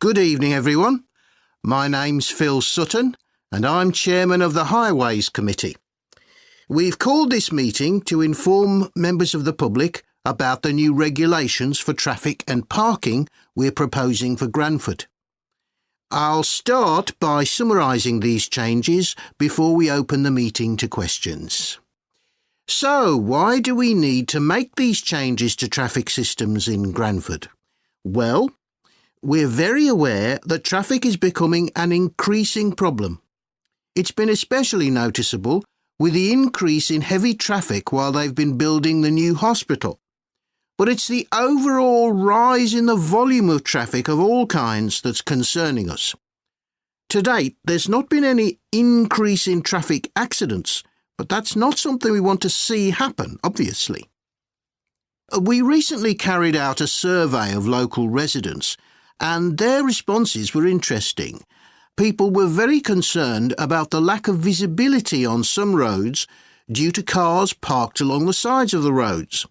Good evening, everyone. My name's Phil Sutton, and I'm Chairman of the Highways Committee. We've called this meeting to inform members of the public about the new regulations for traffic and parking we're proposing for Granford. I'll start by summarising these changes before we open the meeting to questions. So, why do we need to make these changes to traffic systems in Granford? Well, we're very aware that traffic is becoming an increasing problem. It's been especially noticeable with the increase in heavy traffic while they've been building the new hospital. But it's the overall rise in the volume of traffic of all kinds that's concerning us. To date, there's not been any increase in traffic accidents, but that's not something we want to see happen, obviously. We recently carried out a survey of local residents, and their responses were interesting. People were very concerned about the lack of visibility on some roads due to cars parked along the sides of the roads.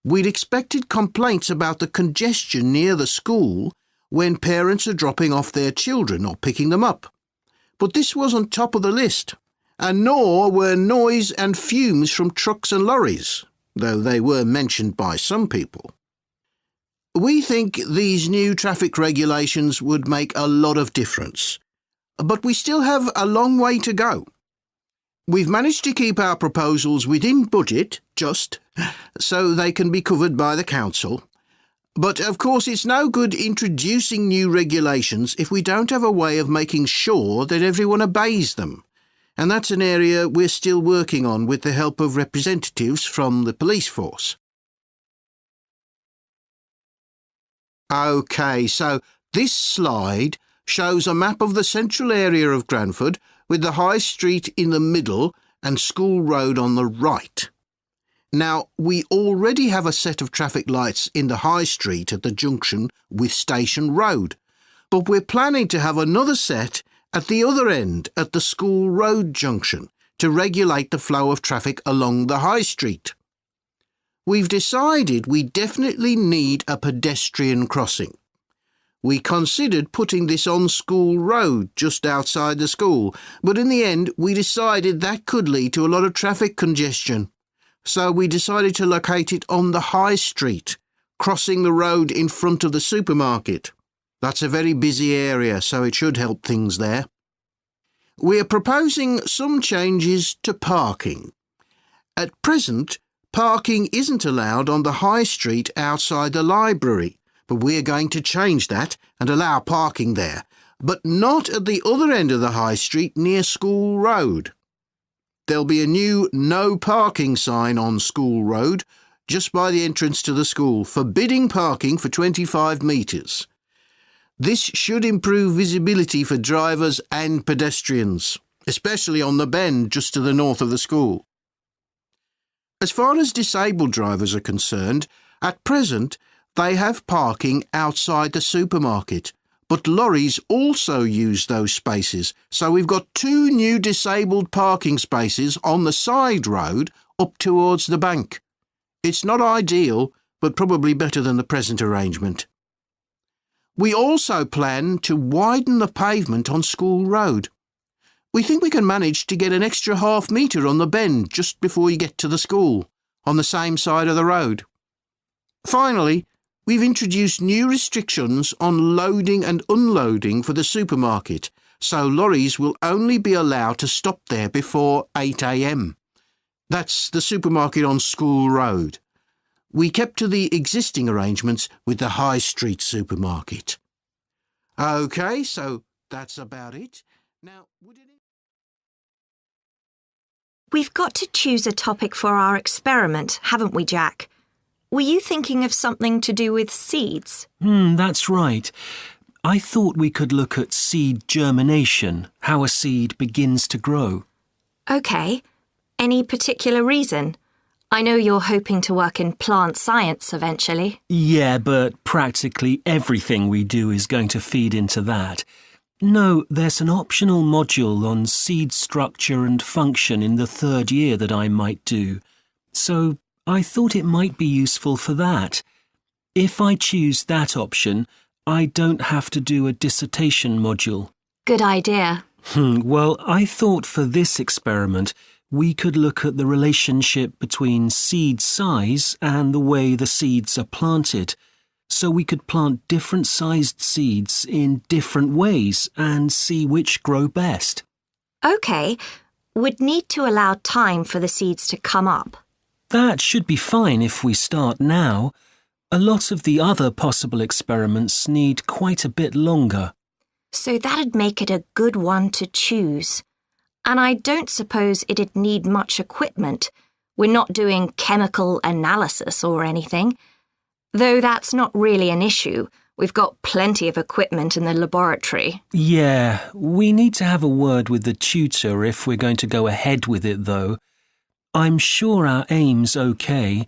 We'd expected complaints about the congestion near the school when parents are dropping off their children or picking them up. But this wasn't top of the list, and nor were noise and fumes from trucks and lorries, though they were mentioned by some people. We think these new traffic regulations would make a lot of difference, but we still have a long way to go. We've managed to keep our proposals within budget, so they can be covered by the council. But of course it's no good introducing new regulations if we don't have a way of making sure that everyone obeys them. And that's an area we're still working on with the help of representatives from the police force. OK, so this slide shows a map of the central area of Granford with the High Street in the middle and School Road on the right. Now, we already have a set of traffic lights in the High Street at the junction with Station Road, but we're planning to have another set at the other end at the School Road junction to regulate the flow of traffic along the High Street. We've decided we definitely need a pedestrian crossing. We considered putting this on School Road just outside the school, but in the end we decided that could lead to a lot of traffic congestion. So we decided to locate it on the High Street, crossing the road in front of the supermarket. That's a very busy area, so it should help things there. We're proposing some changes to parking. At present, parking isn't allowed on the High Street outside the library, but we're going to change that and allow parking there, but not at the other end of the High Street near School Road. There'll be a new no parking sign on School Road just by the entrance to the school, forbidding parking for 25 metres. This should improve visibility for drivers and pedestrians, especially on the bend just to the north of the school. As far as disabled drivers are concerned, at present they have parking outside the supermarket, but lorries also use those spaces, so we've got 2 new disabled parking spaces on the side road up towards the bank. It's not ideal, but probably better than the present arrangement. We also plan to widen the pavement on School Road. We think we can manage to get an extra half metre on the bend just before you get to the school, on the same side of the road. Finally, we've introduced new restrictions on loading and unloading for the supermarket, so lorries will only be allowed to stop there before 8 a.m. That's the supermarket on School Road. We kept to the existing arrangements with the High Street supermarket. OK, so that's about it. Now, We've got to choose a topic for our experiment, haven't we, Jack? Were you thinking of something to do with seeds? That's right. I thought we could look at seed germination, how a seed begins to grow. OK. Any particular reason? I know you're hoping to work in plant science eventually. Yeah, but practically everything we do is going to feed into that. No, there's an optional module on seed structure and function in the 3rd year that I might do. So I thought it might be useful for that. If I choose that option, I don't have to do a dissertation module. Good idea. Well, I thought for this experiment we could look at the relationship between seed size and the way the seeds are planted. So we could plant different sized seeds in different ways and see which grow best. OK, we'd need to allow time for the seeds to come up. That should be fine if we start now. A lot of the other possible experiments need quite a bit longer. So that'd make it a good one to choose. And I don't suppose it'd need much equipment. We're not doing chemical analysis or anything. Though that's not really an issue. We've got plenty of equipment in the laboratory. Yeah, we need to have a word with the tutor if we're going to go ahead with it, though. I'm sure our aim's okay.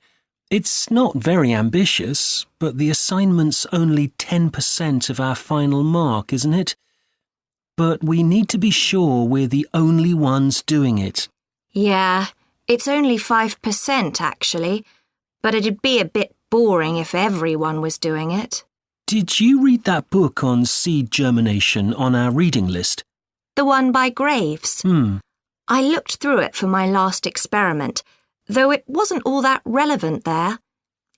It's not very ambitious, but the assignment's only 10% of our final mark, isn't it? But we need to be sure we're the only ones doing it. Yeah, it's only 5% actually, but it'd be a bit boring if everyone was doing it. Did you read that book on seed germination on our reading list? The one by Graves? I looked through it for my last experiment, though it wasn't all that relevant there.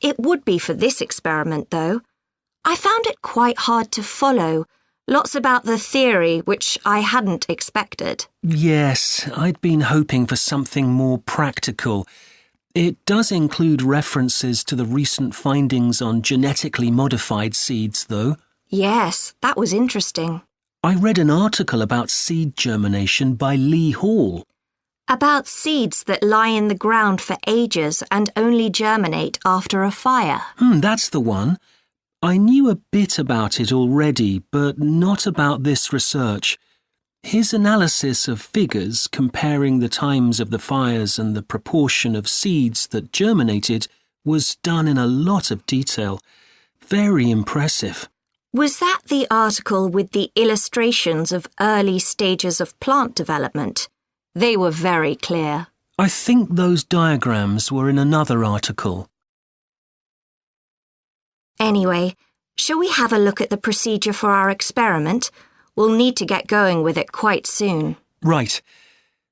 It would be for this experiment, though. I found it quite hard to follow. Lots about the theory, which I hadn't expected. Yes, I'd been hoping for something more practical. It does include references to the recent findings on genetically modified seeds, though. Yes, that was interesting. I read an article about seed germination by Lee Hall. About seeds that lie in the ground for ages and only germinate after a fire. That's the one. I knew a bit about it already, but not about this research. His analysis of figures comparing the times of the fires and the proportion of seeds that germinated was done in a lot of detail. Very impressive. Was that the article with the illustrations of early stages of plant development? They were very clear. I think those diagrams were in another article. Anyway, shall we have a look at the procedure for our experiment? We'll need to get going with it quite soon. Right.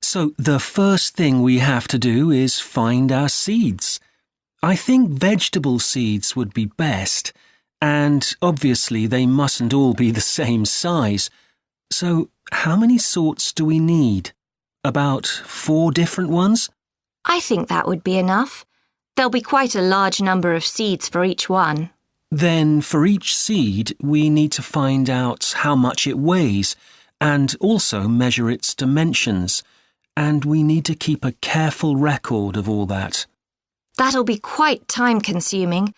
So the first thing we have to do is find our seeds. I think vegetable seeds would be best, and obviously they mustn't all be the same size. So how many sorts do we need? About 4 different ones? I think that would be enough. There'll be quite a large number of seeds for each one. Then for each seed, we need to find out how much it weighs and also measure its dimensions. And we need to keep a careful record of all that. That'll be quite time-consuming.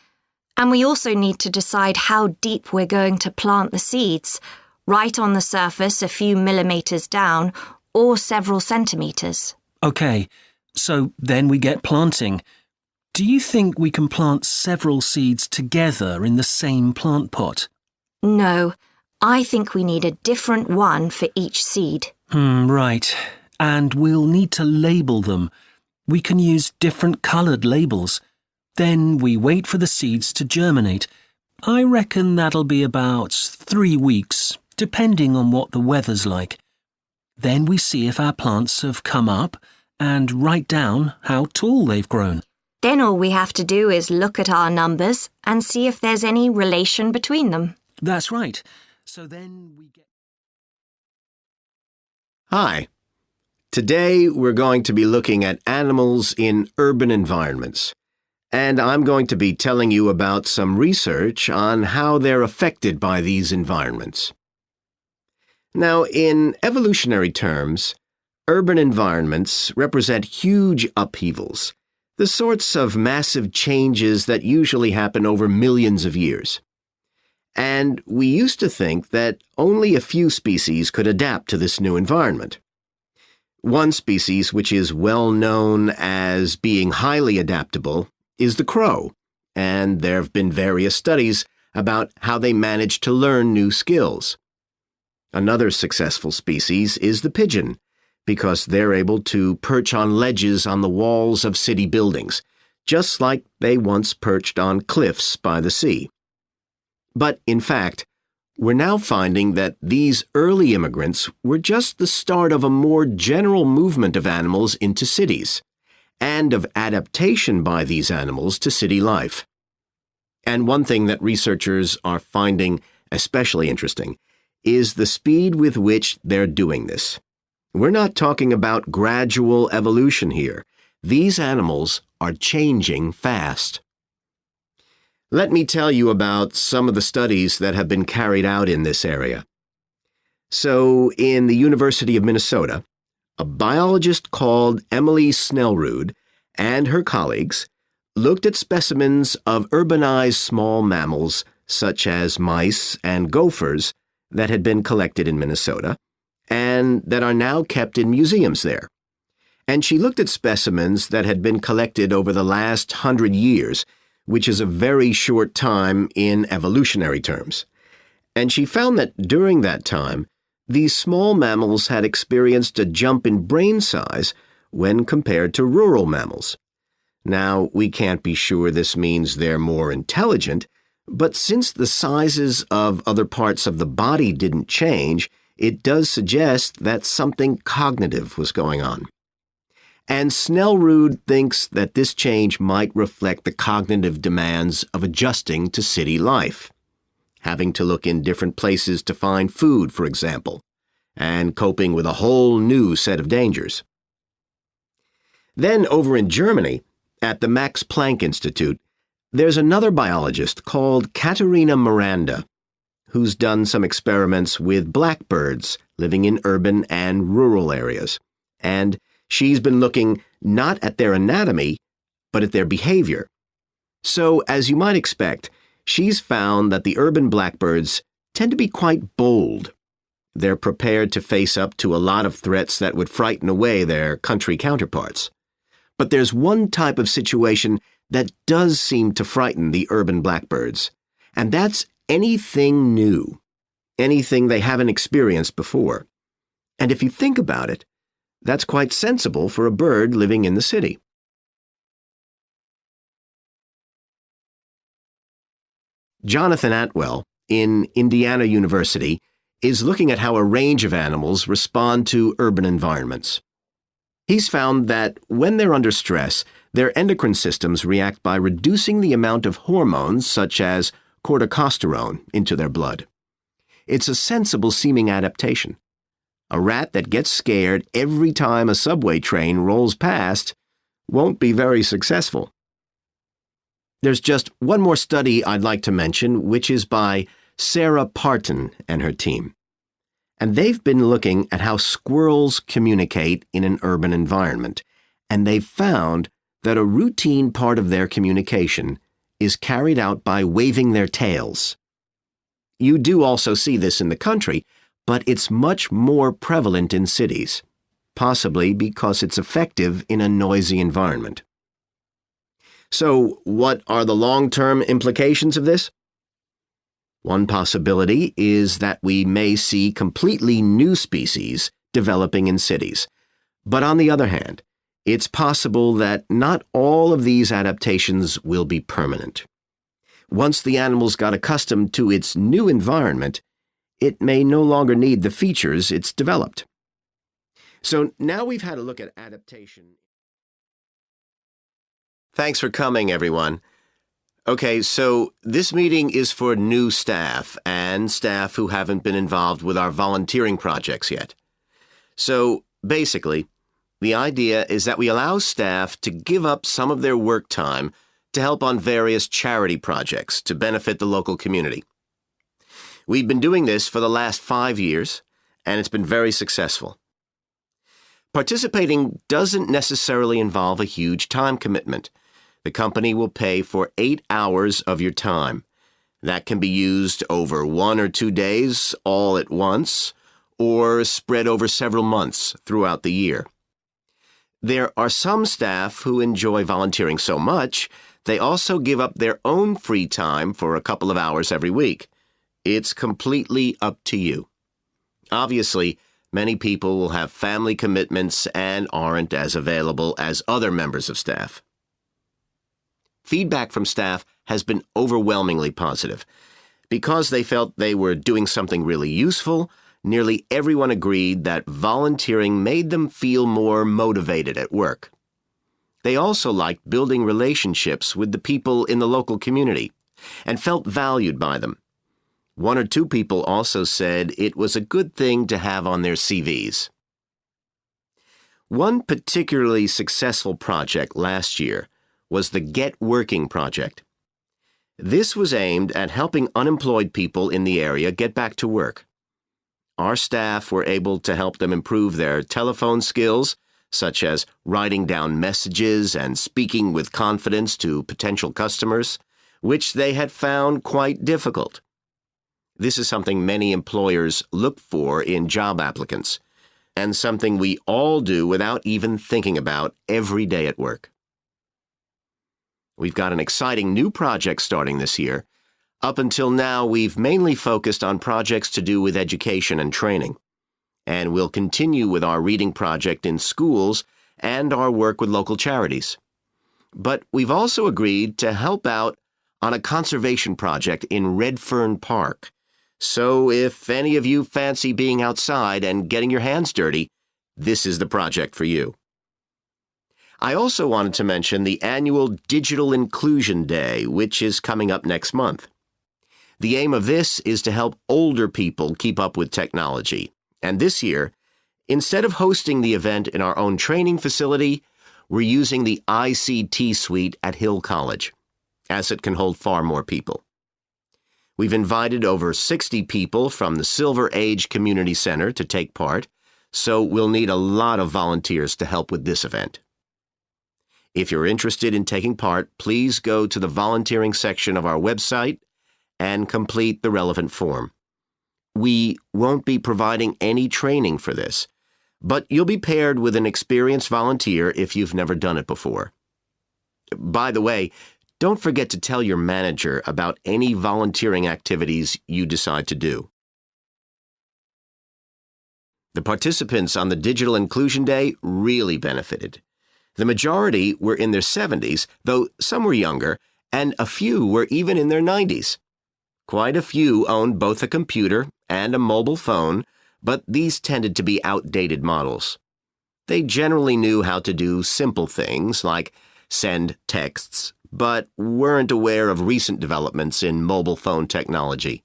And we also need to decide how deep we're going to plant the seeds, right on the surface a few millimetres down or several centimetres. OK, so then we get planting. Do you think we can plant several seeds together in the same plant pot? No, I think we need a different one for each seed. Right. And we'll need to label them. We can use different coloured labels. Then we wait for the seeds to germinate. I reckon that'll be about 3 weeks, depending on what the weather's like. Then we see if our plants have come up and write down how tall they've grown. Then all we have to do is look at our numbers and see if there's any relation between them. That's right. So then we get... Hi. Today we're going to be looking at animals in urban environments. And I'm going to be telling you about some research on how they're affected by these environments. Now, in evolutionary terms, urban environments represent huge upheavals. The sorts of massive changes that usually happen over millions of years. And we used to think that only a few species could adapt to this new environment. One species which is well known as being highly adaptable is the crow, and there have been various studies about how they manage to learn new skills. Another successful species is the pigeon, because they're able to perch on ledges on the walls of city buildings, just like they once perched on cliffs by the sea. But, in fact, We're now finding that these early immigrants were just the start of a more general movement of animals into cities, and of adaptation by these animals to city life. And one thing that researchers are finding especially interesting is the speed with which they're doing this. We're not talking about gradual evolution here. These animals are changing fast. Let me tell you about some of the studies that have been carried out in this area. So, in the University of Minnesota, a biologist called Emily Snellrud and her colleagues looked at specimens of urbanized small mammals such as mice and gophers that had been collected in Minnesota and that are now kept in museums there. And she looked at specimens that had been collected over the last 100 years, which is a very short time in evolutionary terms. And she found that during that time, these small mammals had experienced a jump in brain size when compared to rural mammals. Now, we can't be sure this means they're more intelligent, but since the sizes of other parts of the body didn't change, it does suggest that something cognitive was going on. And Snellrud thinks that this change might reflect the cognitive demands of adjusting to city life, having to look in different places to find food, for example, and coping with a whole new set of dangers. Then over in Germany, at the Max Planck Institute, there's another biologist called Katharina Miranda, who's done some experiments with blackbirds living in urban and rural areas, and she's been looking not at their anatomy, but at their behavior. So, as you might expect, she's found that the urban blackbirds tend to be quite bold. They're prepared to face up to a lot of threats that would frighten away their country counterparts. But there's one type of situation that does seem to frighten the urban blackbirds, and that's anything new, anything they haven't experienced before. And if you think about it, that's quite sensible for a bird living in the city. Jonathan Atwell, in Indiana University, is looking at how a range of animals respond to urban environments. He's found that when they're under stress, their endocrine systems react by reducing the amount of hormones such as corticosterone into their blood. It's a sensible-seeming adaptation. A rat that gets scared every time a subway train rolls past won't be very successful. There's just one more study I'd like to mention, which is by Sarah Parton and her team. And they've been looking at how squirrels communicate in an urban environment, and they've found that a routine part of their communication is carried out by waving their tails. You do also see this in the country, but it's much more prevalent in cities, possibly because it's effective in a noisy environment. So, what are the long-term implications of this? One possibility is that we may see completely new species developing in cities. But on the other hand, it's possible that not all of these adaptations will be permanent. Once the animals got accustomed to its new environment, it may no longer need the features it's developed. So now we've had a look at adaptation. Thanks for coming, everyone. Okay, so this meeting is for new staff and staff who haven't been involved with our volunteering projects yet. So basically, the idea is that we allow staff to give up some of their work time to help on various charity projects to benefit the local community. We've been doing this for the last 5 years, and it's been very successful. Participating doesn't necessarily involve a huge time commitment. The company will pay for 8 hours of your time. That can be used over 1 or 2 days all at once, or spread over several months throughout the year. There are some staff who enjoy volunteering so much, they also give up their own free time for a couple of hours every week. It's completely up to you. Obviously, many people will have family commitments and aren't as available as other members of staff. Feedback from staff has been overwhelmingly positive. Because they felt they were doing something really useful, nearly everyone agreed that volunteering made them feel more motivated at work. They also liked building relationships with the people in the local community and felt valued by them. One or two people also said it was a good thing to have on their CVs. One particularly successful project last year was the Get Working project. This was aimed at helping unemployed people in the area get back to work. Our staff were able to help them improve their telephone skills, such as writing down messages and speaking with confidence to potential customers, which they had found quite difficult. This is something many employers look for in job applicants, and something we all do without even thinking about every day at work. We've got an exciting new project starting this year. Up until now, we've mainly focused on projects to do with education and training, and we'll continue with our reading project in schools and our work with local charities. But we've also agreed to help out on a conservation project in Redfern Park. So if any of you fancy being outside and getting your hands dirty, this is the project for you. I also wanted to mention the annual Digital Inclusion Day, which is coming up next month. The aim of this is to help older people keep up with technology. And this year, instead of hosting the event in our own training facility, we're using the ICT suite at Hill College, as it can hold far more people. We've invited over 60 people from the Silver Age Community Center to take part, so we'll need a lot of volunteers to help with this event. If you're interested in taking part, please go to the volunteering section of our website and complete the relevant form. We won't be providing any training for this, but you'll be paired with an experienced volunteer if you've never done it before. By the way, don't forget to tell your manager about any volunteering activities you decide to do. The participants on the Digital Inclusion Day really benefited. The majority were in their 70s, though some were younger, and a few were even in their 90s. Quite a few owned both a computer and a mobile phone, but these tended to be outdated models. They generally knew how to do simple things like send texts, but weren't aware of recent developments in mobile phone technology.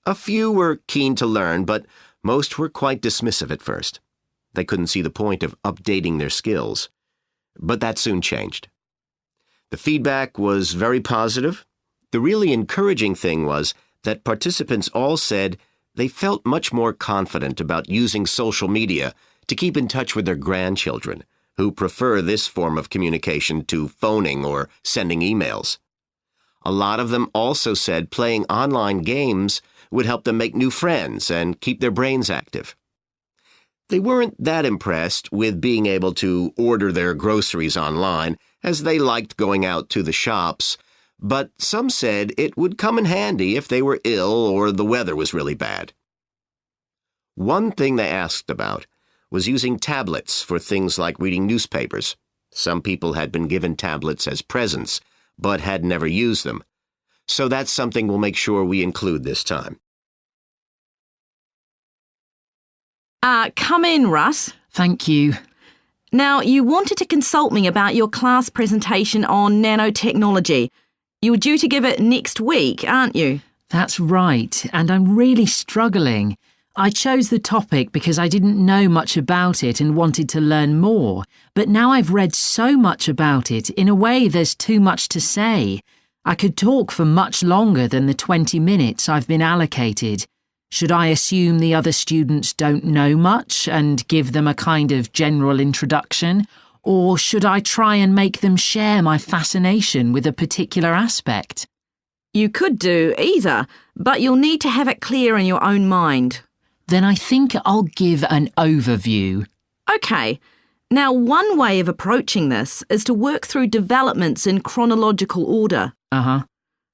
A few were keen to learn, but most were quite dismissive at first. They couldn't see the point of updating their skills. But that soon changed. The feedback was very positive. The really encouraging thing was that participants all said they felt much more confident about using social media to keep in touch with their grandchildren, who prefer this form of communication to phoning or sending emails. A lot of them also said playing online games would help them make new friends and keep their brains active. They weren't that impressed with being able to order their groceries online, as they liked going out to the shops, but some said it would come in handy if they were ill or the weather was really bad. One thing they asked about was using tablets for things like reading newspapers. Some people had been given tablets as presents, but had never used them. So that's something we'll make sure we include this time. Come in, Russ. Thank you. Now, you wanted to consult me about your class presentation on nanotechnology. You were due to give it next week, aren't you? That's right, and I'm really struggling. I chose the topic because I didn't know much about it and wanted to learn more, but now I've read so much about it, in a way there's too much to say. I could talk for much longer than the 20 minutes I've been allocated. Should I assume the other students don't know much and give them a kind of general introduction? Or should I try and make them share my fascination with a particular aspect? You could do either, but you'll need to have it clear in your own mind. Then I think I'll give an overview. OK. Now, one way of approaching this is to work through developments in chronological order. Uh-huh.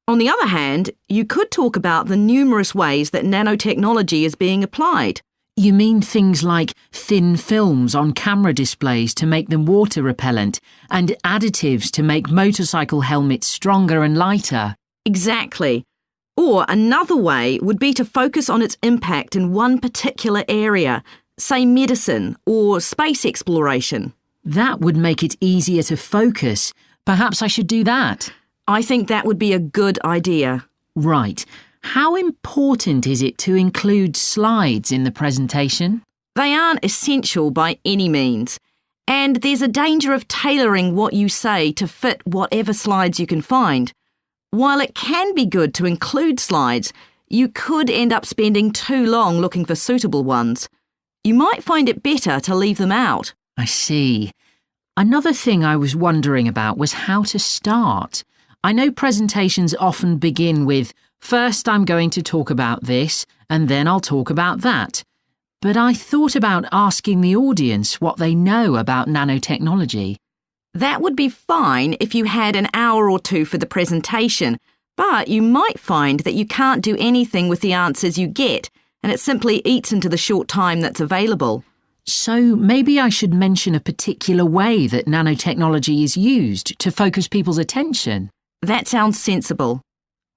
On the other hand, you could talk about the numerous ways that nanotechnology is being applied. You mean things like thin films on camera displays to make them water repellent and additives to make motorcycle helmets stronger and lighter? Exactly. Or another way would be to focus on its impact in one particular area, say medicine or space exploration. That would make it easier to focus. Perhaps I should do that. I think that would be a good idea. Right. How important is it to include slides in the presentation? They aren't essential by any means, and there's a danger of tailoring what you say to fit whatever slides you can find. While it can be good to include slides, you could end up spending too long looking for suitable ones. You might find it better to leave them out. I see. Another thing I was wondering about was how to start. I know presentations often begin with, first I'm going to talk about this, and then I'll talk about that. But I thought about asking the audience what they know about nanotechnology. That would be fine if you had an hour or two for the presentation, but you might find that you can't do anything with the answers you get, and it simply eats into the short time that's available. So maybe I should mention a particular way that nanotechnology is used to focus people's attention. That sounds sensible.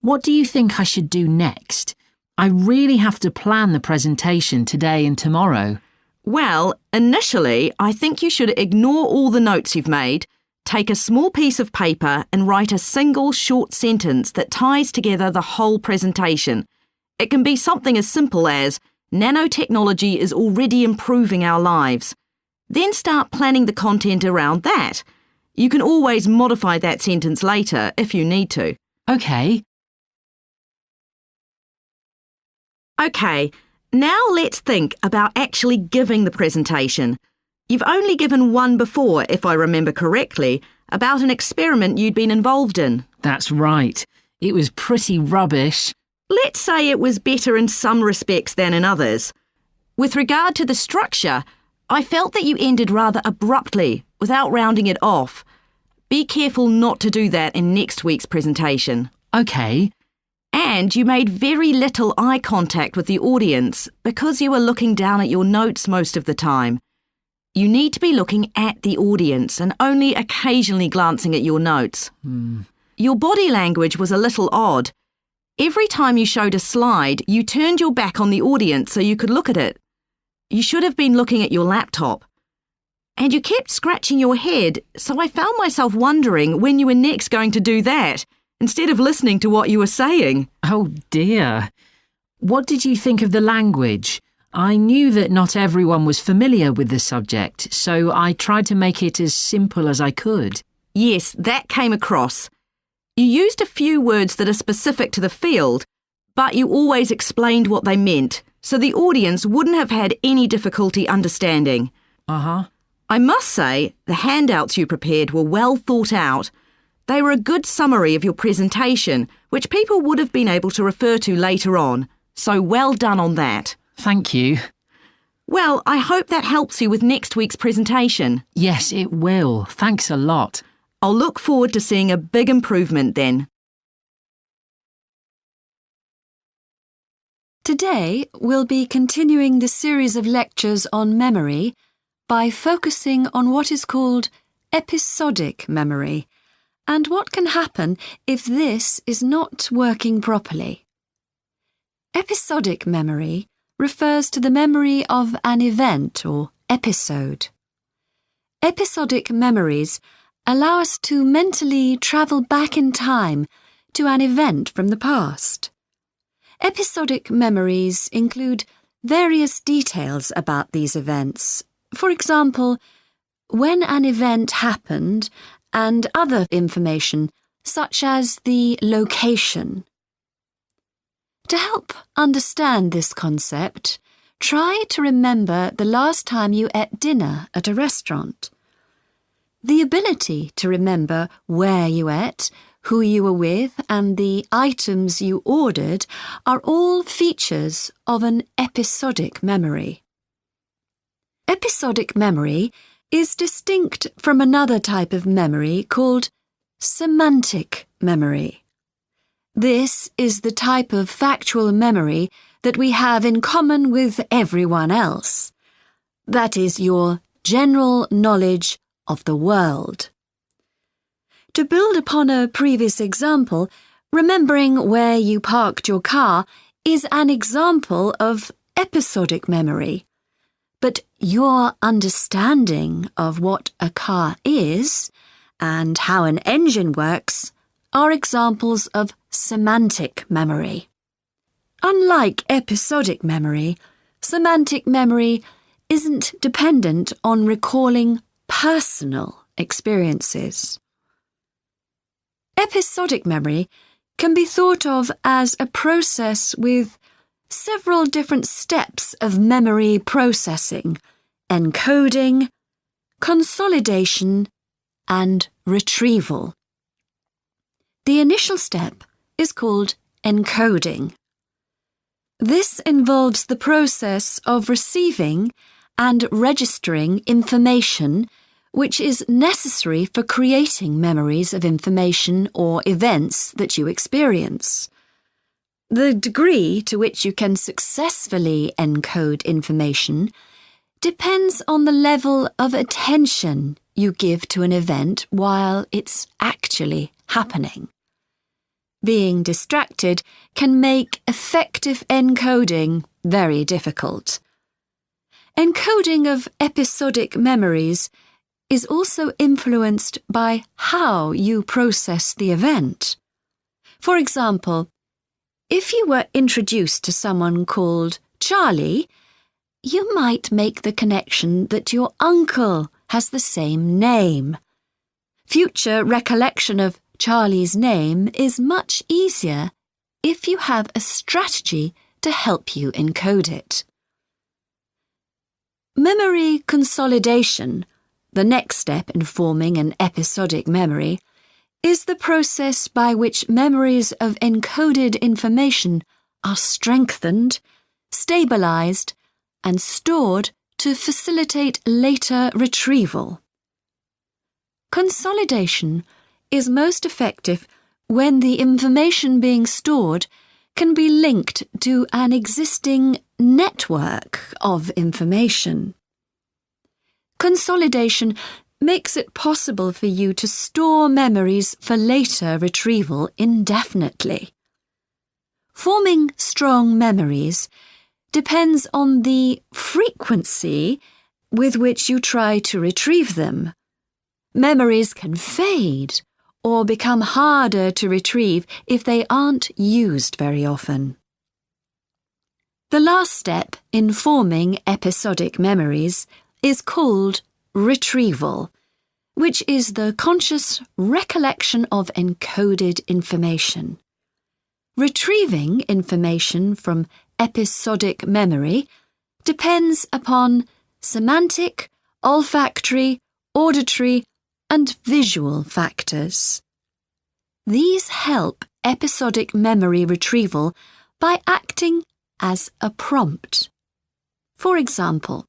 What do you think I should do next? I really have to plan the presentation today and tomorrow. Well, initially, I think you should ignore all the notes you've made, take a small piece of paper and write a single short sentence that ties together the whole presentation. It can be something as simple as, nanotechnology is already improving our lives. Then start planning the content around that. You can always modify that sentence later if you need to. OK. OK, now let's think about actually giving the presentation. You've only given one before, if I remember correctly, about an experiment you'd been involved in. That's right. It was pretty rubbish. Let's say it was better in some respects than in others. With regard to the structure, I felt that you ended rather abruptly, without rounding it off. Be careful not to do that in next week's presentation. OK. And you made very little eye contact with the audience because you were looking down at your notes most of the time. You need to be looking at the audience and only occasionally glancing at your notes. Your body language was a little odd. Every time you showed a slide, you turned your back on the audience so you could look at it. You should have been looking at your laptop. And you kept scratching your head, so I found myself wondering when you were next going to do that, instead of listening to what you were saying. Oh dear. What did you think of the language? I knew that not everyone was familiar with the subject, so I tried to make it as simple as I could. Yes, that came across. You used a few words that are specific to the field, but you always explained what they meant, so the audience wouldn't have had any difficulty understanding. I must say, the handouts you prepared were well thought out. They were a good summary of your presentation, which people would have been able to refer to later on, so well done on that. Thank you. Well, I hope that helps you with next week's presentation. Yes, it will. Thanks a lot. I'll look forward to seeing a big improvement then. Today, we'll be continuing the series of lectures on memory by focusing on what is called episodic memory and what can happen if this is not working properly. Episodic memory refers to the memory of an event or episode. Episodic memories allow us to mentally travel back in time to an event from the past. Episodic memories include various details about these events. For example, when an event happened and other information such as the location. To help understand this concept, try to remember the last time you ate dinner at a restaurant. The ability to remember where you ate, who you were with, and the items you ordered are all features of an episodic memory. Episodic memory is distinct from another type of memory called semantic memory. This is the type of factual memory that we have in common with everyone else. That is your general knowledge of the world. To build upon a previous example, Remembering where you parked your car is an example of episodic memory, but your understanding of what a car is and how an engine works are examples of semantic memory. Unlike episodic memory, semantic memory isn't dependent on recalling personal experiences. Episodic memory can be thought of as a process with several different steps of memory processing, encoding, consolidation, and retrieval. The initial step is called encoding. This involves the process of receiving and registering information which is necessary for creating memories of information or events that you experience. The degree to which you can successfully encode information depends on the level of attention you give to an event while it's actually happening. Being distracted can make effective encoding very difficult. Encoding of episodic memories is also influenced by how you process the event. For example, if you were introduced to someone called Charlie, you might make the connection that your uncle has the same name. Future recollection of Charlie's name is much easier if you have a strategy to help you encode it. Memory consolidation, the next step in forming an episodic memory, is the process by which memories of encoded information are strengthened, stabilized, and stored to facilitate later retrieval. Consolidation is most effective when the information being stored can be linked to an existing network of information. Consolidation makes it possible for you to store memories for later retrieval indefinitely. Forming strong memories depends on the frequency with which you try to retrieve them. Memories can fade or become harder to retrieve if they aren't used very often. The last step in forming episodic memories is called retrieval, which is the conscious recollection of encoded information. Retrieving information from episodic memory depends upon semantic, olfactory, auditory, and visual factors. These help episodic memory retrieval by acting as a prompt. For example,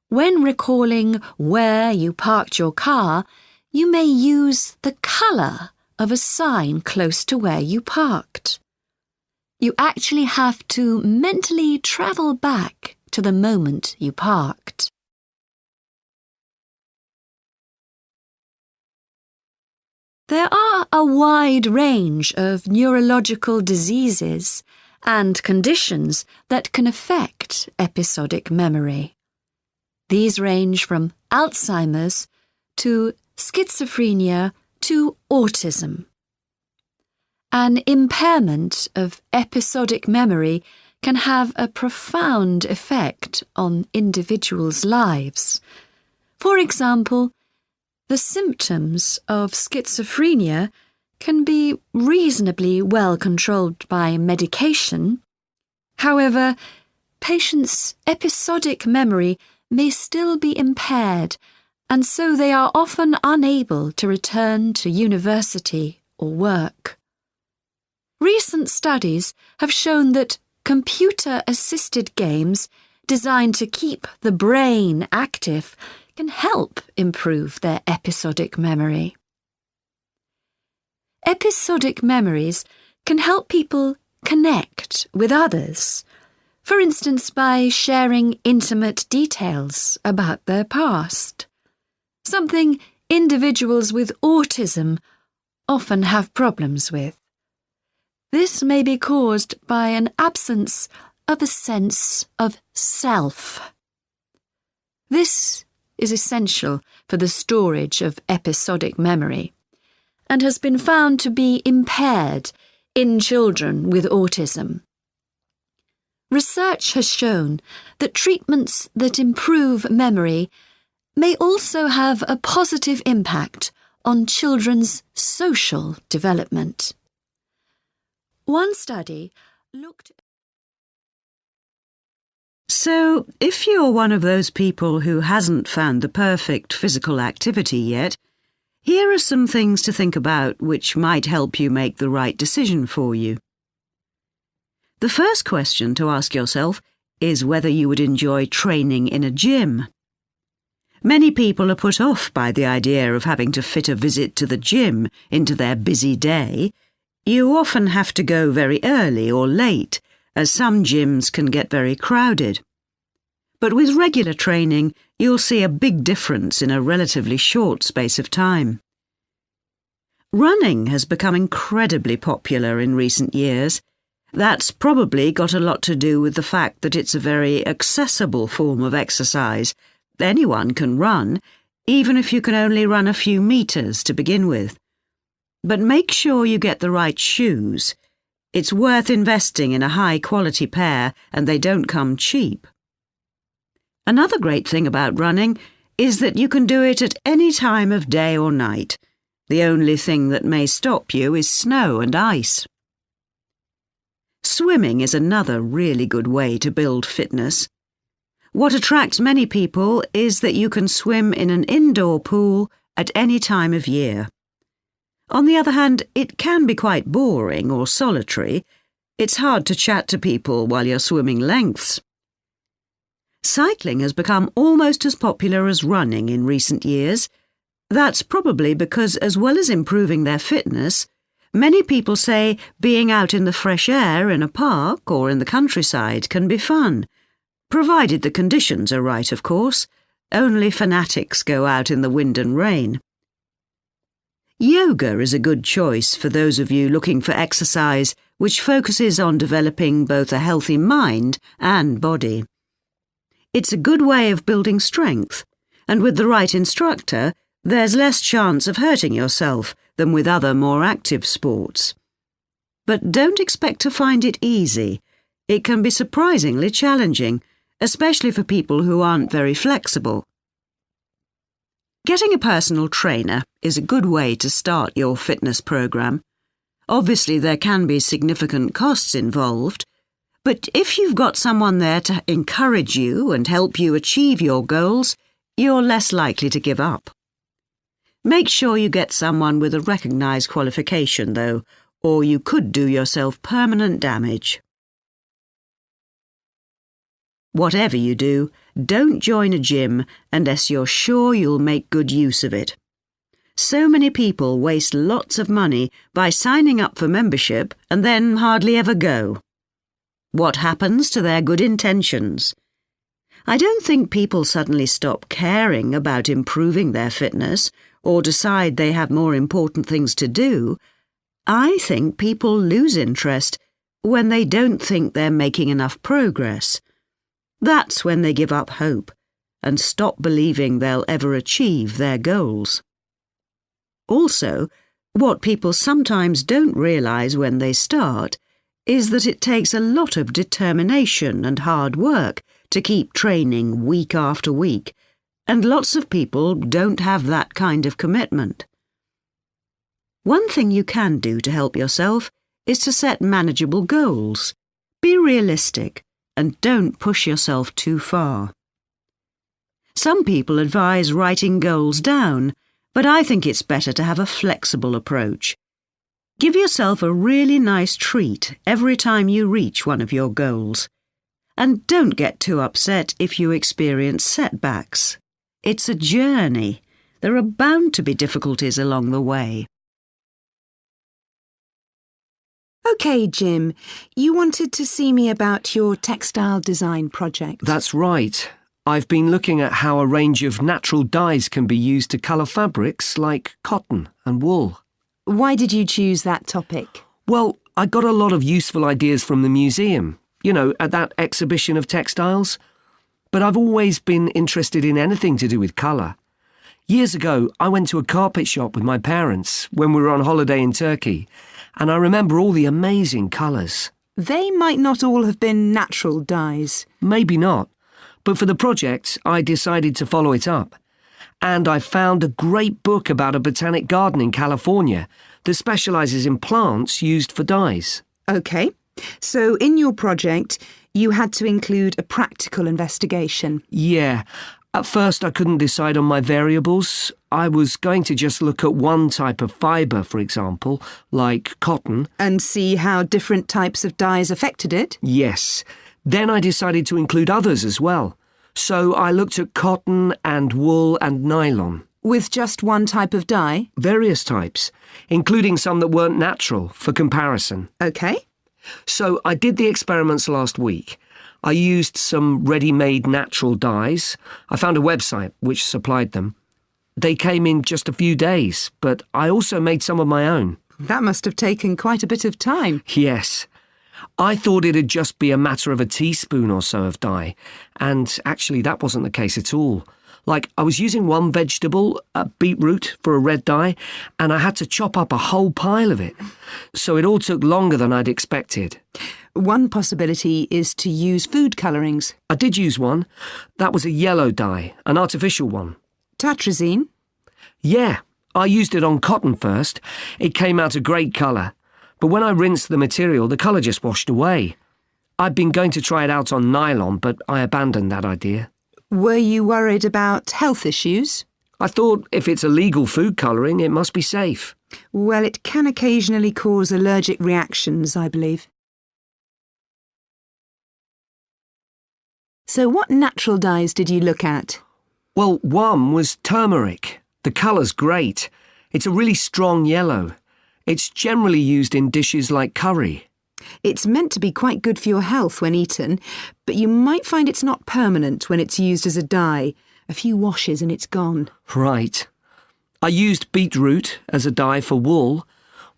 when recalling where you parked your car, you may use the colour of a sign close to where you parked. You actually have to mentally travel back to the moment you parked. There are a wide range of neurological diseases and conditions that can affect episodic memory. These range from Alzheimer's to schizophrenia to autism. An impairment of episodic memory can have a profound effect on individuals' lives. For example, the symptoms of schizophrenia can be reasonably well controlled by medication. However, patients' episodic memory may still be impaired, and so they are often unable to return to university or work. Recent studies have shown that computer-assisted games designed to keep the brain active can help improve their episodic memory. Episodic memories can help people connect with others, for instance by sharing intimate details about their past, something individuals with autism often have problems with. This may be caused by an absence of a sense of self. This is essential for the storage of episodic memory and has been found to be impaired in children with autism. Research has shown that treatments that improve memory may also have a positive impact on children's social development. One study looked. So, if you're one of those people who hasn't found the perfect physical activity yet, here are some things to think about which might help you make the right decision for you. The first question to ask yourself is whether you would enjoy training in a gym. Many people are put off by the idea of having to fit a visit to the gym into their busy day. You often have to go very early or late, as some gyms can get very crowded. But with regular training, you'll see a big difference in a relatively short space of time. Running has become incredibly popular in recent years. That's probably got a lot to do with the fact that it's a very accessible form of exercise. Anyone can run, even if you can only run a few meters to begin with. But make sure you get the right shoes. It's worth investing in a high-quality pair, and they don't come cheap. Another great thing about running is that you can do it at any time of day or night. The only thing that may stop you is snow and ice. Swimming is another really good way to build fitness. What attracts many people is that you can swim in an indoor pool at any time of year. On the other hand, it can be quite boring or solitary. It's hard to chat to people while you're swimming lengths. Cycling has become almost as popular as running in recent years. That's probably because, as well as improving their fitness, many people say being out in the fresh air in a park or in the countryside can be fun, provided the conditions are right, of course. Only fanatics go out in the wind and rain. Yoga is a good choice for those of you looking for exercise which focuses on developing both a healthy mind and body. It's a good way of building strength, and with the right instructor, there's less chance of hurting yourself than with other more active sports. But don't expect to find it easy. It can be surprisingly challenging, especially for people who aren't very flexible. Getting a personal trainer is a good way to start your fitness program. Obviously, there can be significant costs involved, but if you've got someone there to encourage you and help you achieve your goals, you're less likely to give up. Make sure you get someone with a recognised qualification, though, or you could do yourself permanent damage. Whatever you do, don't join a gym unless you're sure you'll make good use of it. So many people waste lots of money by signing up for membership and then hardly ever go. What happens to their good intentions? I don't think people suddenly stop caring about improving their fitness or decide they have more important things to do. I think people lose interest when they don't think they're making enough progress. That's when they give up hope and stop believing they'll ever achieve their goals. Also, what people sometimes don't realise when they start is that it takes a lot of determination and hard work to keep training week after week, and lots of people don't have that kind of commitment. One thing you can do to help yourself is to set manageable goals. Be realistic and don't push yourself too far. Some people advise writing goals down, but I think it's better to have a flexible approach. Give yourself a really nice treat every time you reach one of your goals. And don't get too upset if you experience setbacks. It's a journey. There are bound to be difficulties along the way. OK, Jim, you wanted to see me about your textile design project. That's right. I've been looking at how a range of natural dyes can be used to colour fabrics like cotton and wool. Why did you choose that topic? Well, I got a lot of useful ideas from the museum, at that exhibition of textiles. But I've always been interested in anything to do with colour. Years ago, I went to a carpet shop with my parents when we were on holiday in Turkey, and I remember all the amazing colours. They might not all have been natural dyes. Maybe not, but for the project, I decided to follow it up. And I found a great book about a botanic garden in California that specialises in plants used for dyes. OK, so in your project, you had to include a practical investigation. Yeah. At first, I couldn't decide on my variables. I was going to just look at one type of fibre, for example, like cotton. And see how different types of dyes affected it? Yes. Then I decided to include others as well. So I looked at cotton and wool and nylon. With just one type of dye? Various types, including some that weren't natural, for comparison. OK. So I did the experiments last week. I used some ready-made natural dyes. I found a website which supplied them. They came in just a few days, but I also made some of my own. That must have taken quite a bit of time. Yes. I thought it'd just be a matter of a teaspoon or so of dye, and actually that wasn't the case at all. Like, I was using one vegetable, a beetroot, for a red dye, and I had to chop up a whole pile of it. So it all took longer than I'd expected. One possibility is to use food colourings. I did use one. That was a yellow dye, an artificial one. Tartrazine? Yeah, I used it on cotton first. It came out a great colour. But when I rinsed the material, the colour just washed away. I'd been going to try it out on nylon, but I abandoned that idea. Were you worried about health issues? I thought if it's a legal food colouring, it must be safe. Well, it can occasionally cause allergic reactions, I believe. So what natural dyes did you look at? Well, one was turmeric. The colour's great. It's a really strong yellow. It's generally used in dishes like curry. It's meant to be quite good for your health when eaten, but you might find it's not permanent when it's used as a dye. A few washes and it's gone. Right. I used beetroot as a dye for wool.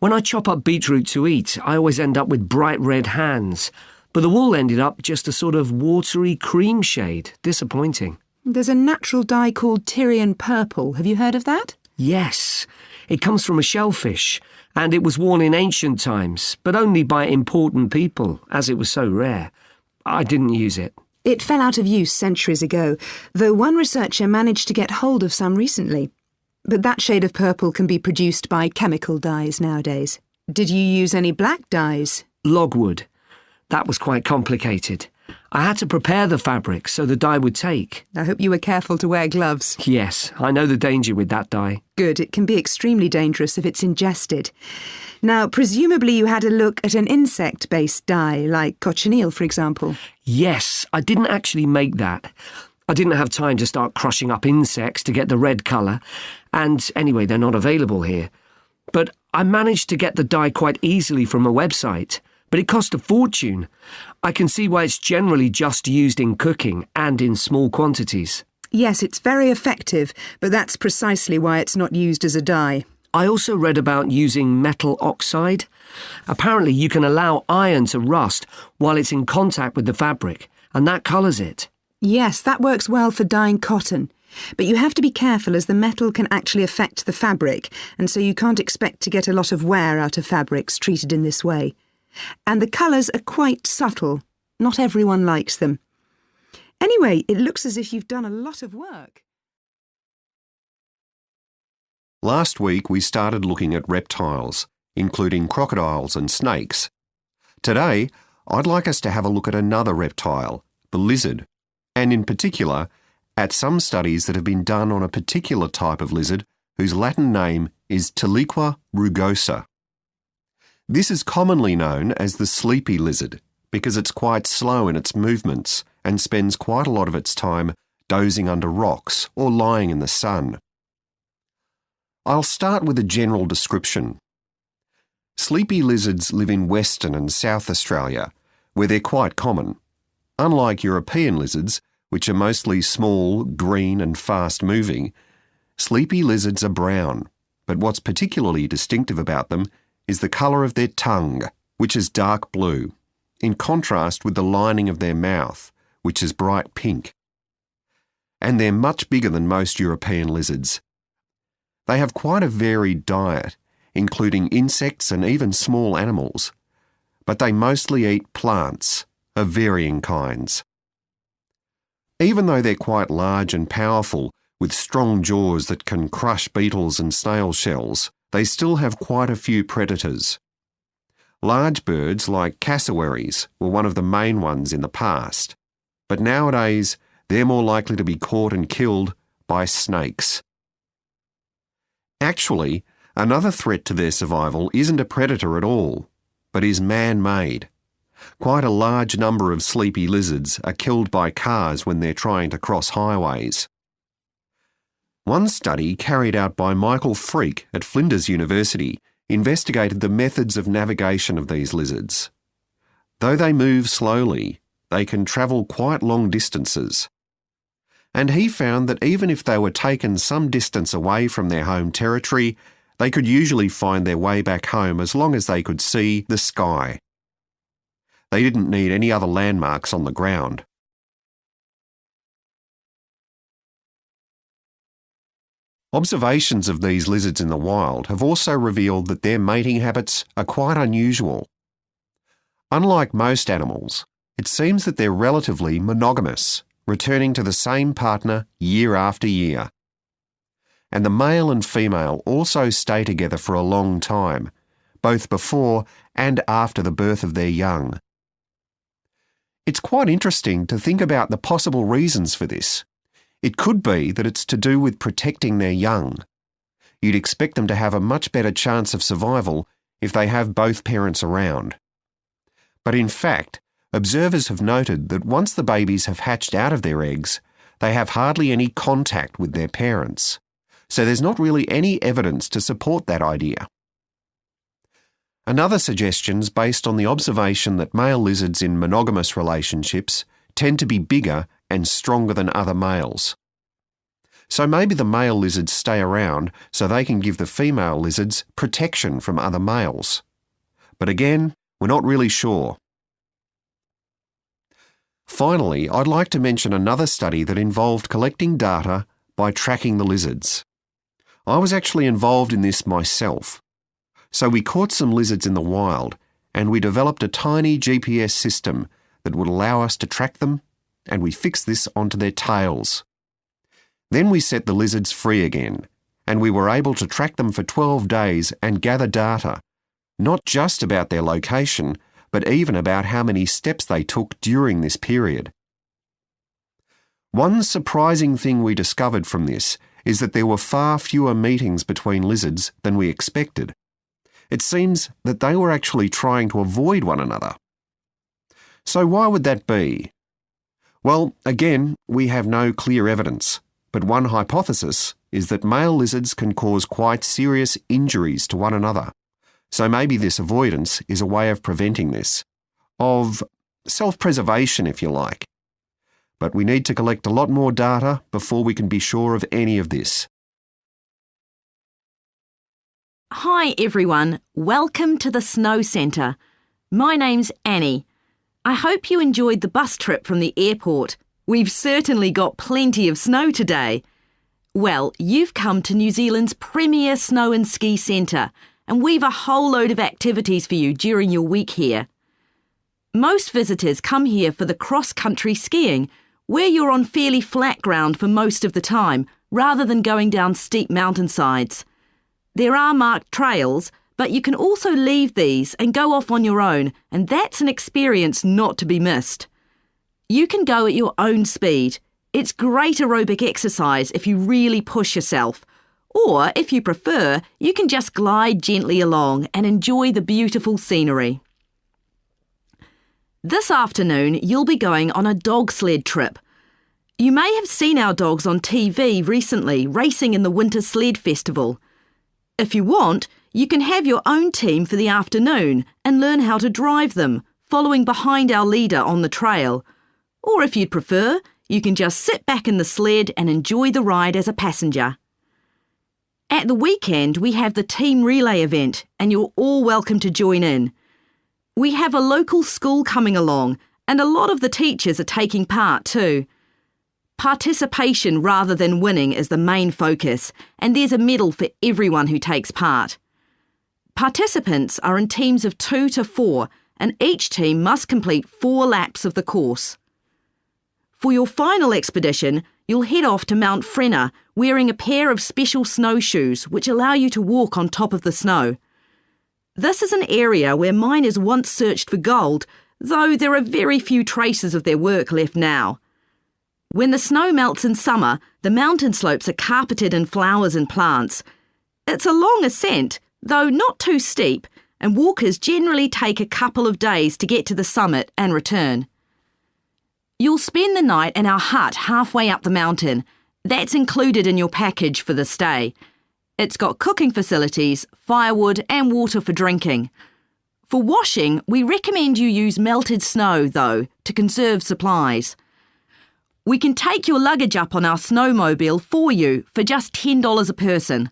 When I chop up beetroot to eat, I always end up with bright red hands. But the wool ended up just a sort of watery cream shade. Disappointing. There's a natural dye called Tyrian purple. Have you heard of that? Yes. It comes from a shellfish, and it was worn in ancient times, but only by important people, as it was so rare. I didn't use it. It fell out of use centuries ago, though one researcher managed to get hold of some recently. But that shade of purple can be produced by chemical dyes nowadays. Did you use any black dyes? Logwood. That was quite complicated. I had to prepare the fabric so the dye would take. I hope you were careful to wear gloves. Yes, I know the danger with that dye. Good, it can be extremely dangerous if it's ingested. Now, presumably you had a look at an insect-based dye, like cochineal, for example. Yes, I didn't actually make that. I didn't have time to start crushing up insects to get the red colour, and anyway, they're not available here. But I managed to get the dye quite easily from a website. But it cost a fortune. I can see why it's generally just used in cooking and in small quantities. Yes, it's very effective, but that's precisely why it's not used as a dye. I also read about using metal oxide. Apparently you can allow iron to rust while it's in contact with the fabric, and that colours it. Yes, that works well for dyeing cotton. But you have to be careful as the metal can actually affect the fabric, and so you can't expect to get a lot of wear out of fabrics treated in this way. And the colours are quite subtle. Not everyone likes them. Anyway, it looks as if you've done a lot of work. Last week we started looking at reptiles, including crocodiles and snakes. Today, I'd like us to have a look at another reptile, the lizard, and in particular, at some studies that have been done on a particular type of lizard whose Latin name is Tiliqua rugosa. This is commonly known as the sleepy lizard because it's quite slow in its movements and spends quite a lot of its time dozing under rocks or lying in the sun. I'll start with a general description. Sleepy lizards live in Western and South Australia, where they're quite common. Unlike European lizards, which are mostly small, green and fast-moving, sleepy lizards are brown, but what's particularly distinctive about them is the colour of their tongue, which is dark blue, in contrast with the lining of their mouth, which is bright pink. And they're much bigger than most European lizards. They have quite a varied diet, including insects and even small animals, but they mostly eat plants of varying kinds. Even though they're quite large and powerful, with strong jaws that can crush beetles and snail shells, they still have quite a few predators. Large birds like cassowaries were one of the main ones in the past, but nowadays they're more likely to be caught and killed by snakes. Actually, another threat to their survival isn't a predator at all, but is man-made. Quite a large number of sleepy lizards are killed by cars when they're trying to cross highways. One study carried out by Michael Freak at Flinders University investigated the methods of navigation of these lizards. Though they move slowly, they can travel quite long distances. And he found that even if they were taken some distance away from their home territory, they could usually find their way back home as long as they could see the sky. They didn't need any other landmarks on the ground. Observations of these lizards in the wild have also revealed that their mating habits are quite unusual. Unlike most animals, it seems that they're relatively monogamous, returning to the same partner year after year. And the male and female also stay together for a long time, both before and after the birth of their young. It's quite interesting to think about the possible reasons for this. It could be that it's to do with protecting their young. You'd expect them to have a much better chance of survival if they have both parents around. But in fact, observers have noted that once the babies have hatched out of their eggs, they have hardly any contact with their parents. So there's not really any evidence to support that idea. Another suggestion's based on the observation that male lizards in monogamous relationships tend to be bigger and stronger than other males. So maybe the male lizards stay around so they can give the female lizards protection from other males. But again, we're not really sure. Finally, I'd like to mention another study that involved collecting data by tracking the lizards. I was actually involved in this myself. So we caught some lizards in the wild and we developed a tiny GPS system that would allow us to track them, and we fixed this onto their tails. Then we set the lizards free again, and we were able to track them for 12 days and gather data, not just about their location, but even about how many steps they took during this period. One surprising thing we discovered from this is that there were far fewer meetings between lizards than we expected. It seems that they were actually trying to avoid one another. So why would that be? Well, again, we have no clear evidence, but one hypothesis is that male lizards can cause quite serious injuries to one another. So maybe this avoidance is a way of preventing this, of self-preservation if you like. But we need to collect a lot more data before we can be sure of any of this. Hi everyone, welcome to the Snow Centre. My name's Annie. I hope you enjoyed the bus trip from the airport. We've certainly got plenty of snow today. Well, you've come to New Zealand's premier snow and ski centre, and we've a whole load of activities for you during your week here. Most visitors come here for the cross-country skiing, where you're on fairly flat ground for most of the time, rather than going down steep mountainsides. There are marked trails, but you can also leave these and go off on your own, and that's an experience not to be missed. You can go at your own speed. It's great aerobic exercise if you really push yourself. Or, if you prefer, you can just glide gently along and enjoy the beautiful scenery. This afternoon, you'll be going on a dog sled trip. You may have seen our dogs on TV recently racing in the Winter Sled Festival. If you want, you can have your own team for the afternoon and learn how to drive them, following behind our leader on the trail. Or if you'd prefer, you can just sit back in the sled and enjoy the ride as a passenger. At the weekend, we have the team relay event, and you're all welcome to join in. We have a local school coming along, and a lot of the teachers are taking part too. Participation rather than winning is the main focus, and there's a medal for everyone who takes part. Participants are in teams of 2 to 4, and each team must complete 4 laps of the course. For your final expedition, you'll head off to Mount Frenna wearing a pair of special snowshoes which allow you to walk on top of the snow. This is an area where miners once searched for gold, though there are very few traces of their work left now. When the snow melts in summer, the mountain slopes are carpeted in flowers and plants. It's a long ascent, though not too steep, and walkers generally take a couple of days to get to the summit and return. You'll spend the night in our hut halfway up the mountain. That's included in your package for the stay. It's got cooking facilities, firewood and water for drinking. For washing, we recommend you use melted snow, though, to conserve supplies. We can take your luggage up on our snowmobile for you for just $10 a person.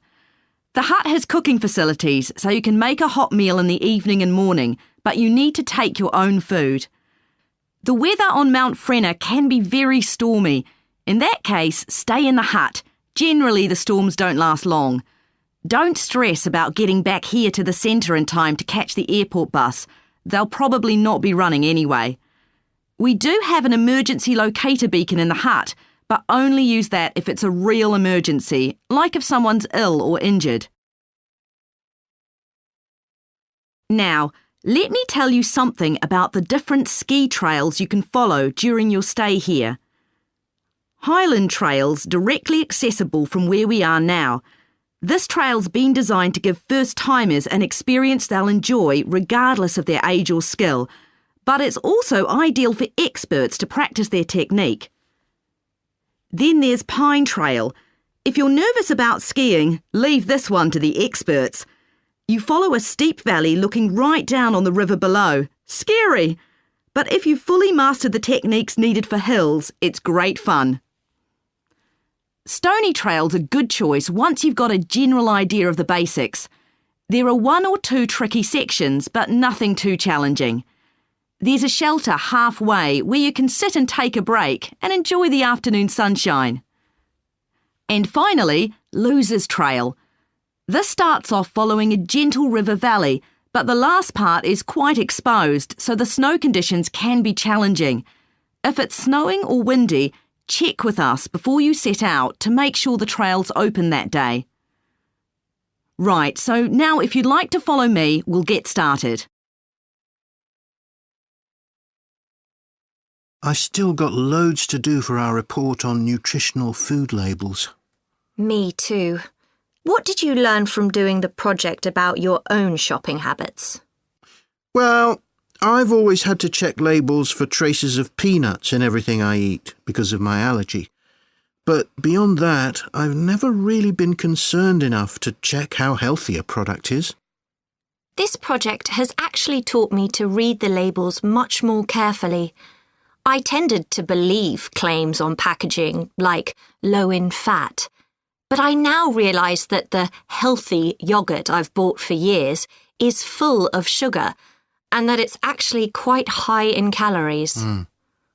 The hut has cooking facilities, so you can make a hot meal in the evening and morning, but you need to take your own food. The weather on Mount Frenna can be very stormy. In that case, stay in the hut. Generally, the storms don't last long. Don't stress about getting back here to the centre in time to catch the airport bus. They'll probably not be running anyway. We do have an emergency locator beacon in the hut, but only use that if it's a real emergency, like if someone's ill or injured. Now, let me tell you something about the different ski trails you can follow during your stay here. Highland Trail's directly accessible from where we are now. This trail's been designed to give first-timers an experience they'll enjoy regardless of their age or skill, but it's also ideal for experts to practice their technique. Then there's Pine Trail. If you're nervous about skiing, leave this one to the experts. You follow a steep valley looking right down on the river below. Scary! But if you've fully mastered the techniques needed for hills, it's great fun. Stony Trail's a good choice once you've got a general idea of the basics. There are 1 or 2 tricky sections, but nothing too challenging. There's a shelter halfway where you can sit and take a break and enjoy the afternoon sunshine. And finally, Losers Trail. This starts off following a gentle river valley, but the last part is quite exposed, so the snow conditions can be challenging. If it's snowing or windy, check with us before you set out to make sure the trail's open that day. Right, so now if you'd like to follow me, we'll get started. I still got loads to do for our report on nutritional food labels. Me too. What did you learn from doing the project about your own shopping habits? Well, I've always had to check labels for traces of peanuts in everything I eat because of my allergy. But beyond that, I've never really been concerned enough to check how healthy a product is. This project has actually taught me to read the labels much more carefully. I tended to believe claims on packaging, like low in fat. But I now realise that the healthy yoghurt I've bought for years is full of sugar, and that it's actually quite high in calories.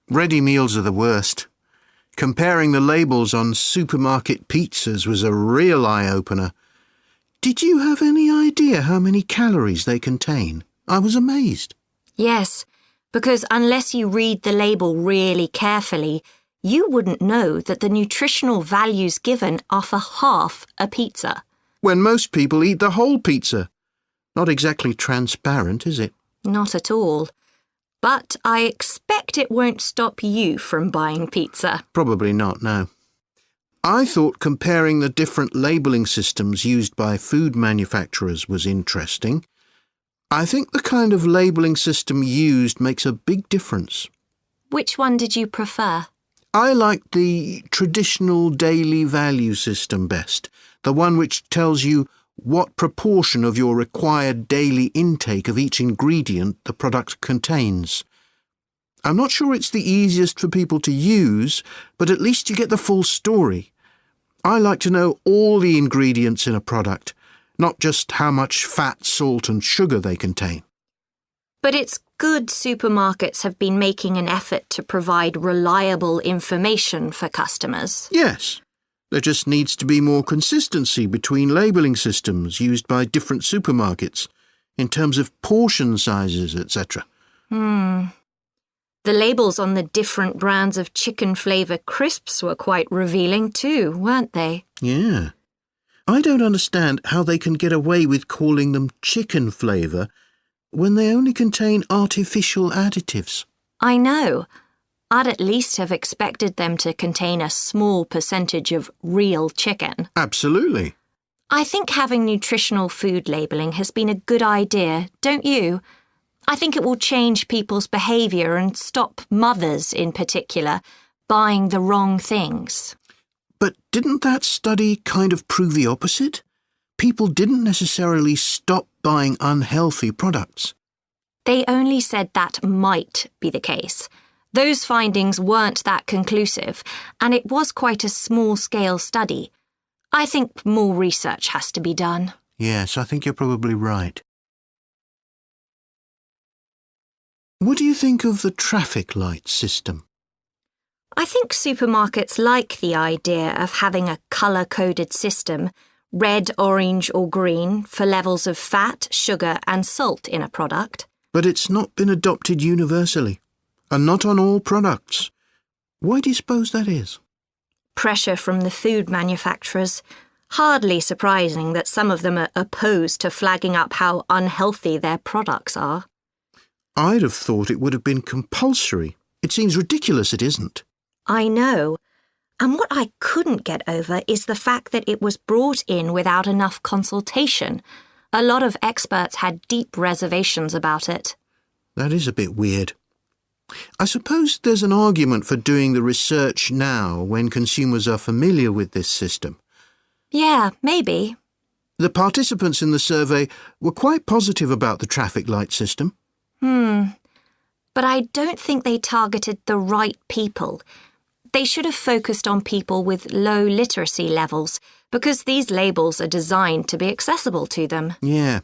Ready meals are the worst. Comparing the labels on supermarket pizzas was a real eye-opener. Did you have any idea how many calories they contain? I was amazed. Yes, because unless you read the label really carefully, you wouldn't know that the nutritional values given are for half a pizza. When most people eat the whole pizza. Not exactly transparent, is it? Not at all. But I expect it won't stop you from buying pizza. Probably not, no. I thought comparing the different labelling systems used by food manufacturers was interesting. I think the kind of labelling system used makes a big difference. Which one did you prefer? I liked the traditional daily value system best, the one which tells you what proportion of your required daily intake of each ingredient the product contains. I'm not sure it's the easiest for people to use, but at least you get the full story. I like to know all the ingredients in a product, not just how much fat, salt and sugar they contain. But it's good supermarkets have been making an effort to provide reliable information for customers. Yes. There just needs to be more consistency between labelling systems used by different supermarkets in terms of portion sizes, etc. The labels on the different brands of chicken flavour crisps were quite revealing too, weren't they? Yeah. I don't understand how they can get away with calling them chicken flavour when they only contain artificial additives. I know. I'd at least have expected them to contain a small percentage of real chicken. Absolutely. I think having nutritional food labelling has been a good idea, don't you? I think it will change people's behaviour and stop mothers, in particular, buying the wrong things. But didn't that study kind of prove the opposite? People didn't necessarily stop buying unhealthy products. They only said that might be the case. Those findings weren't that conclusive, and it was quite a small-scale study. I think more research has to be done. Yes, I think you're probably right. What do you think of the traffic light system? I think supermarkets like the idea of having a colour-coded system, red, orange or green, for levels of fat, sugar and salt in a product. But it's not been adopted universally, and not on all products. Why do you suppose that is? Pressure from the food manufacturers. Hardly surprising that some of them are opposed to flagging up how unhealthy their products are. I'd have thought it would have been compulsory. It seems ridiculous it isn't. I know. And what I couldn't get over is the fact that it was brought in without enough consultation. A lot of experts had deep reservations about it. That is a bit weird. I suppose there's an argument for doing the research now when consumers are familiar with this system. Yeah, maybe. The participants in the survey were quite positive about the traffic light system. But I don't think they targeted the right people. They should have focused on people with low literacy levels, because these labels are designed to be accessible to them. Yeah.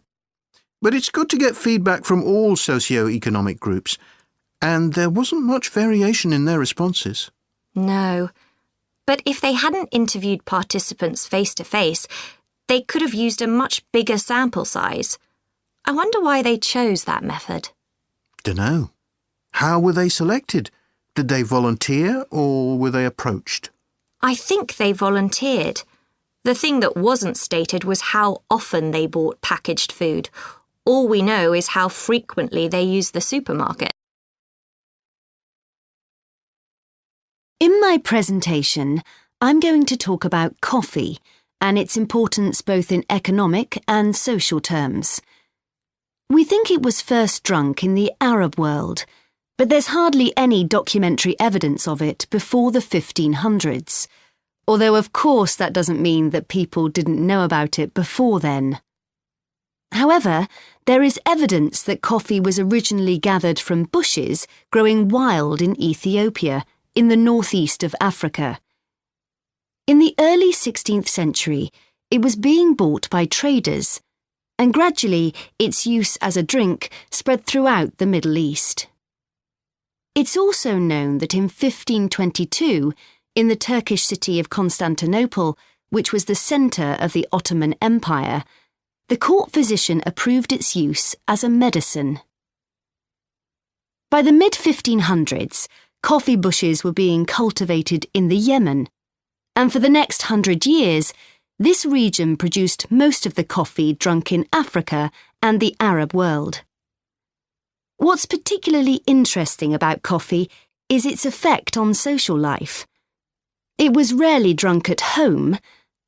But it's good to get feedback from all socio-economic groups, and there wasn't much variation in their responses. No. But if they hadn't interviewed participants face-to-face, they could have used a much bigger sample size. I wonder why they chose that method. Dunno. How were they selected? Did they volunteer or were they approached? I think they volunteered. The thing that wasn't stated was how often they bought packaged food. All we know is how frequently they used the supermarket. In my presentation, I'm going to talk about coffee and its importance both in economic and social terms. We think it was first drunk in the Arab world, but there's hardly any documentary evidence of it before the 1500s, although of course that doesn't mean that people didn't know about it before then. However, there is evidence that coffee was originally gathered from bushes growing wild in Ethiopia, in the northeast of Africa. In the early 16th century, it was being bought by traders, and gradually its use as a drink spread throughout the Middle East. It's also known that in 1522, in the Turkish city of Constantinople, which was the centre of the Ottoman Empire, the court physician approved its use as a medicine. By the mid-1500s, coffee bushes were being cultivated in the Yemen, and for the next 100 years, this region produced most of the coffee drunk in Africa and the Arab world. What's particularly interesting about coffee is its effect on social life. It was rarely drunk at home,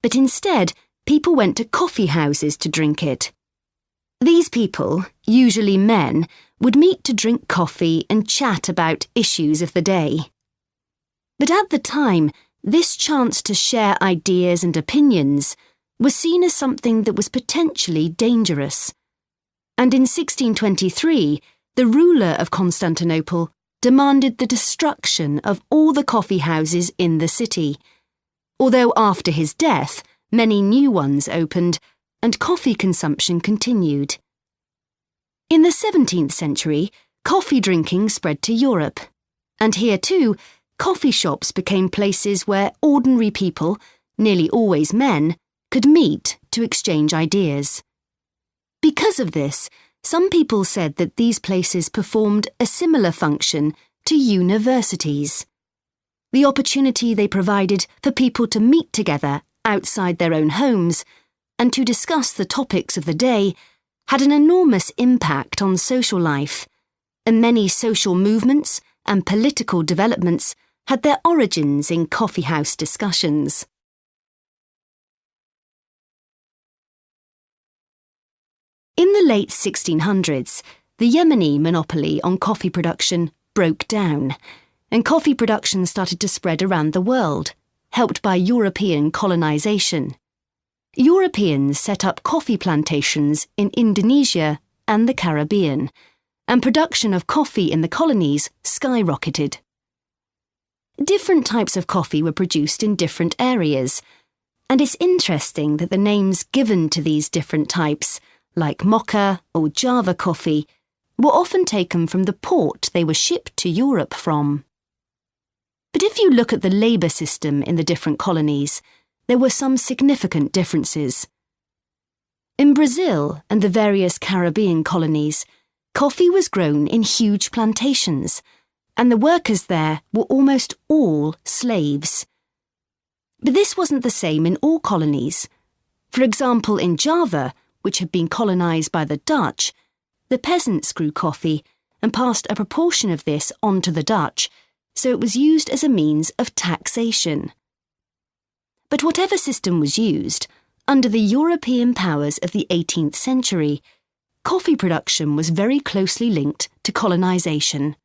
but instead people went to coffee houses to drink it. These people, usually men, would meet to drink coffee and chat about issues of the day. But at the time, this chance to share ideas and opinions was seen as something that was potentially dangerous. And in 1623, the ruler of Constantinople demanded the destruction of all the coffee houses in the city, although after his death, many new ones opened and coffee consumption continued. In the 17th century, coffee drinking spread to Europe. And here too, coffee shops became places where ordinary people, nearly always men, could meet to exchange ideas. Because of this, some people said that these places performed a similar function to universities. The opportunity they provided for people to meet together outside their own homes and to discuss the topics of the day had an enormous impact on social life, and many social movements and political developments had their origins in coffeehouse discussions. In the late 1600s, the Yemeni monopoly on coffee production broke down, and coffee production started to spread around the world, helped by European colonization. Europeans set up coffee plantations in Indonesia and the Caribbean, and production of coffee in the colonies skyrocketed. Different types of coffee were produced in different areas, and it's interesting that the names given to these different types, like Mocha or Java coffee, were often taken from the port they were shipped to Europe from. But if you look at the labour system in the different colonies, there were some significant differences. In Brazil and the various Caribbean colonies, coffee was grown in huge plantations, and the workers there were almost all slaves. But this wasn't the same in all colonies. For example, in Java, which had been colonised by the Dutch, the peasants grew coffee and passed a proportion of this on to the Dutch, so it was used as a means of taxation. But whatever system was used, under the European powers of the 18th century, coffee production was very closely linked to colonisation.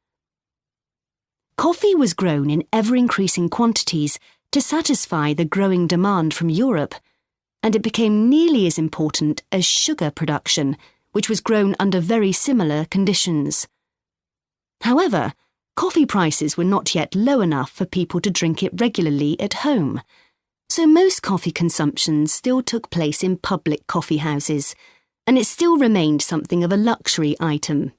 Coffee was grown in ever-increasing quantities to satisfy the growing demand from Europe, and it became nearly as important as sugar production, which was grown under very similar conditions. However, coffee prices were not yet low enough for people to drink it regularly at home, so most coffee consumption still took place in public coffee houses, and it still remained something of a luxury item.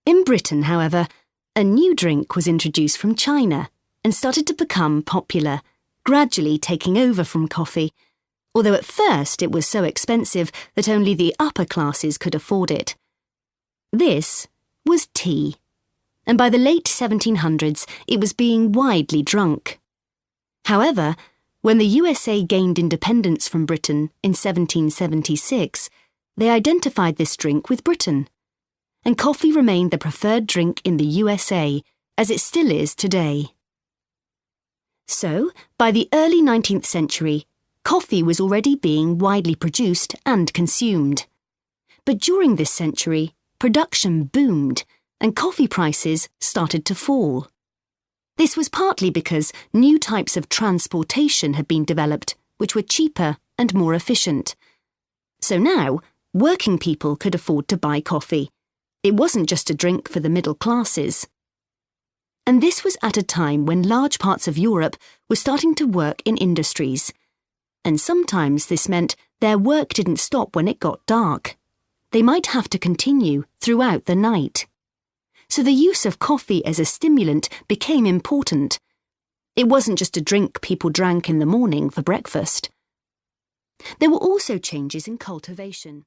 In Britain, however, a new drink was introduced from China and started to become popular, gradually taking over from coffee, although at first it was so expensive that only the upper classes could afford it. This was tea, and by the late 1700s it was being widely drunk. However, when the USA gained independence from Britain in 1776, they identified this drink with Britain, and coffee remained the preferred drink in the USA, as it still is today. So, by the early 19th century, coffee was already being widely produced and consumed. But during this century, production boomed, and coffee prices started to fall. This was partly because new types of transportation had been developed, which were cheaper and more efficient. So now, working people could afford to buy coffee. It wasn't just a drink for the middle classes. And this was at a time when large parts of Europe were starting to work in industries. And sometimes this meant their work didn't stop when it got dark. They might have to continue throughout the night. So the use of coffee as a stimulant became important. It wasn't just a drink people drank in the morning for breakfast. There were also changes in cultivation.